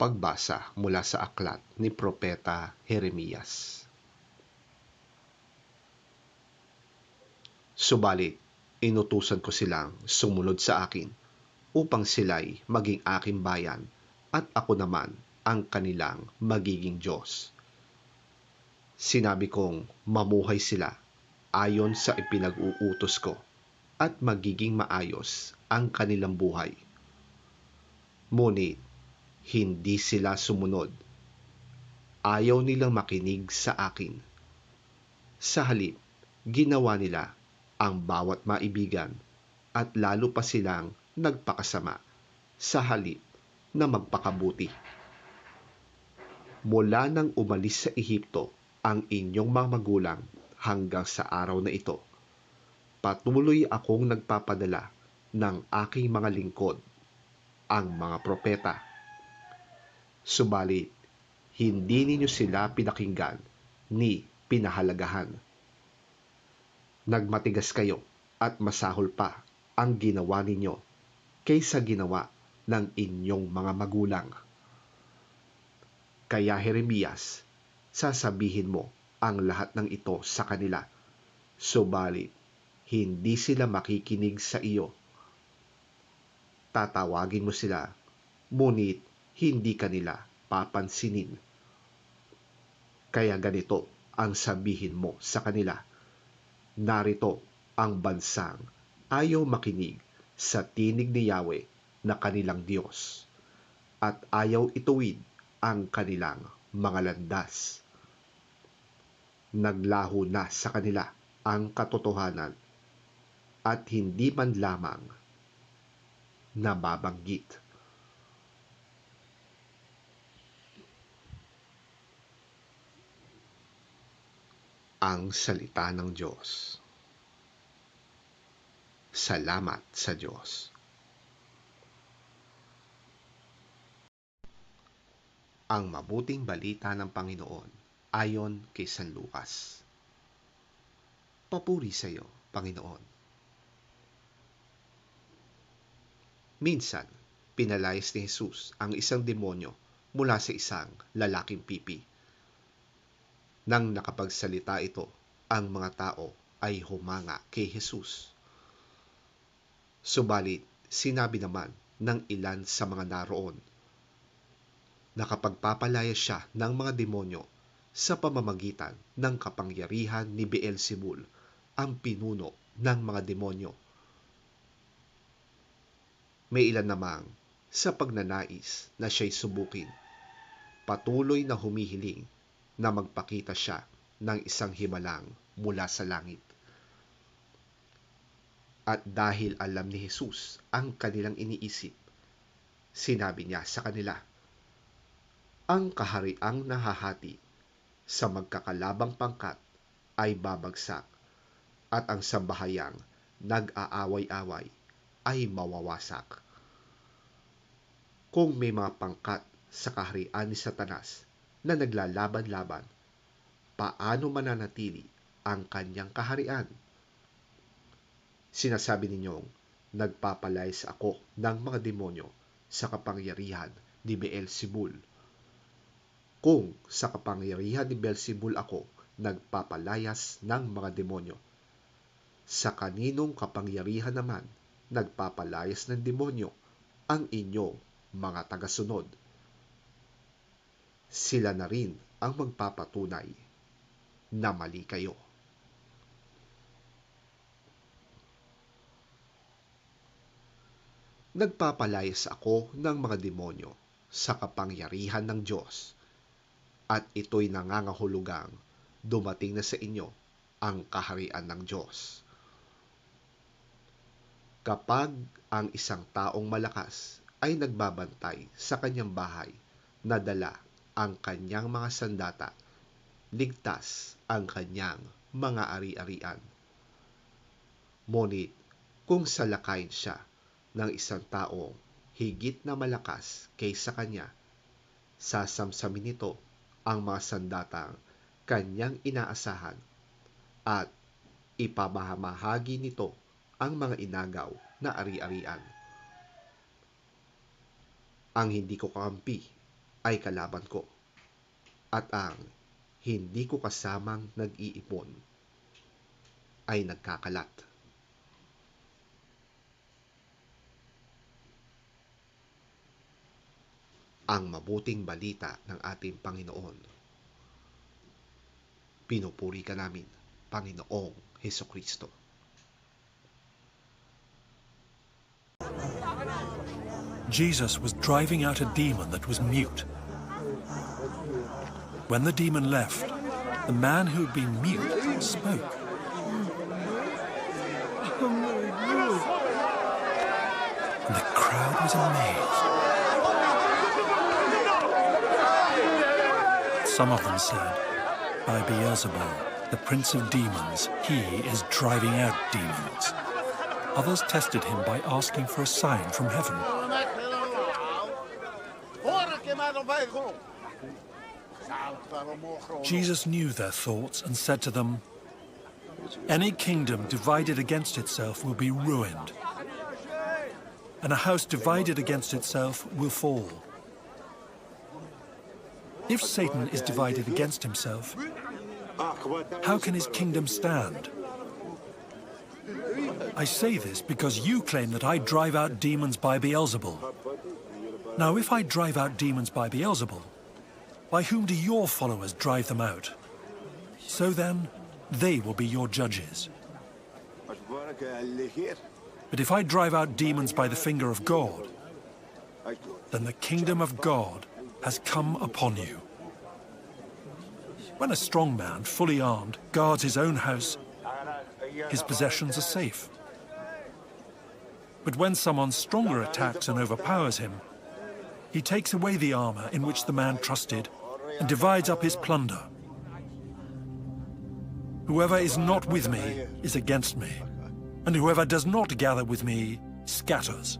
Pagbasa mula sa aklat ni Propeta Jeremias. Subalit, inutusan ko silang sumunod sa akin upang sila'y maging aking bayan at ako naman ang kanilang magiging Diyos. Sinabi kong mamuhay sila ayon sa ipinag-uutos ko at magiging maayos ang kanilang buhay. Ngunit, hindi sila sumunod. Ayaw nilang makinig sa akin. Sa halip, ginawa nila ang bawat maibigan at lalo pa silang nagpakasama sa halip na magpakabuti. Mula nang umalis sa Ehipto ang inyong mga magulang hanggang sa araw na ito, patuloy akong nagpapadala ng aking mga lingkod, ang mga propeta. Subalit, hindi ninyo sila pinakinggan ni pinahalagahan. Nagmatigas kayo at masahol pa ang ginawa ninyo kaysa ginawa ng inyong mga magulang. Kaya Jeremias, sasabihin mo ang lahat ng ito sa kanila, subalit hindi sila makikinig sa iyo. Tatawagin mo sila, ngunit hindi kanila papansinin. Kaya ganito ang sabihin mo sa kanila, narito ang bansang ayaw makinig sa tinig ni Yahweh na kanilang Diyos at ayaw ituwid ang kanilang mga landas. Naglaho na sa kanila ang katotohanan at hindi man lamang nababanggit. Ang salita ng Diyos. Salamat sa Diyos. Ang mabuting balita ng Panginoon ayon kay San Lucas. Papuri sa iyo, Panginoon. Minsan, pinalayas ni Jesus ang isang demonyo mula sa isang lalaking pipi. Nang nakapagsalita ito, ang mga tao ay humanga kay Jesus. Subalit, sinabi naman ng ilan sa mga naroon, nakapagpapalaya siya ng mga demonyo sa pamamagitan ng kapangyarihan ni Beelzebul, ang pinuno ng mga demonyo. May ilan namang sa pagnanais na siya'y subukin, patuloy na humihiling na magpakita siya ng isang himalang mula sa langit. At dahil alam ni Jesus ang kanilang iniisip, sinabi niya sa kanila, ang kahariang nahahati sa magkakalabang pangkat ay babagsak, at ang sambahayang nag-aaway-away ay mawawasak. Kung may mga pangkat sa kaharian ni Satanas na naglalaban-laban, paano mananatili ang kanyang kaharian? Sinasabi ninyong, nagpapalayas ako ng mga demonyo sa kapangyarihan ni Beelzebul. Kung sa kapangyarihan ni Beelzebul ako nagpapalayas ng mga demonyo, sa kaninong kapangyarihan naman nagpapalayas ng demonyo ang inyong mga tagasunod? Sila na rin ang magpapatunay na mali kayo. Nagpapalayas ako ng mga demonyo sa kapangyarihan ng Diyos, at ito'y nangangahulugang dumating na sa inyo ang kaharian ng Diyos. Kapag ang isang taong malakas ay nagbabantay sa kanyang bahay na dala ang kanyang mga sandata, ligtas ang kanyang mga ari-arian. Ngunit kung salakayin siya ng isang taong higit na malakas kaysa kanya, sasamsamin nito ang mga sandatang kanyang inaasahan at ipamamahagi nito ang mga inagaw na ari-arian. Ang hindi ko kakampi ay kalaban ko, at ang hindi ko kasamang nag-iipon ay nagkakalat. Ang mabuting balita ng ating Panginoon. Pinupuri ka namin, Panginoong Hesukristo. Jesus was driving out a demon that was mute. When the demon left, the man who had been mute spoke. And the crowd was amazed. Some of them said, "By Beelzebul, the prince of demons, he is driving out demons." Others tested him by asking for a sign from heaven. Jesus knew their thoughts and said to them, "Any kingdom divided against itself will be ruined, and a house divided against itself will fall. If Satan is divided against himself, how can his kingdom stand? I say this because you claim that I drive out demons by Beelzebul. Now, if I drive out demons by Beelzebul, by whom do your followers drive them out? So then, they will be your judges. But if I drive out demons by the finger of God, then the kingdom of God has come upon you. When a strong man, fully armed, guards his own house, his possessions are safe. But when someone stronger attacks and overpowers him, he takes away the armor in which the man trusted and divides up his plunder. Whoever is not with me is against me, and whoever does not gather with me scatters.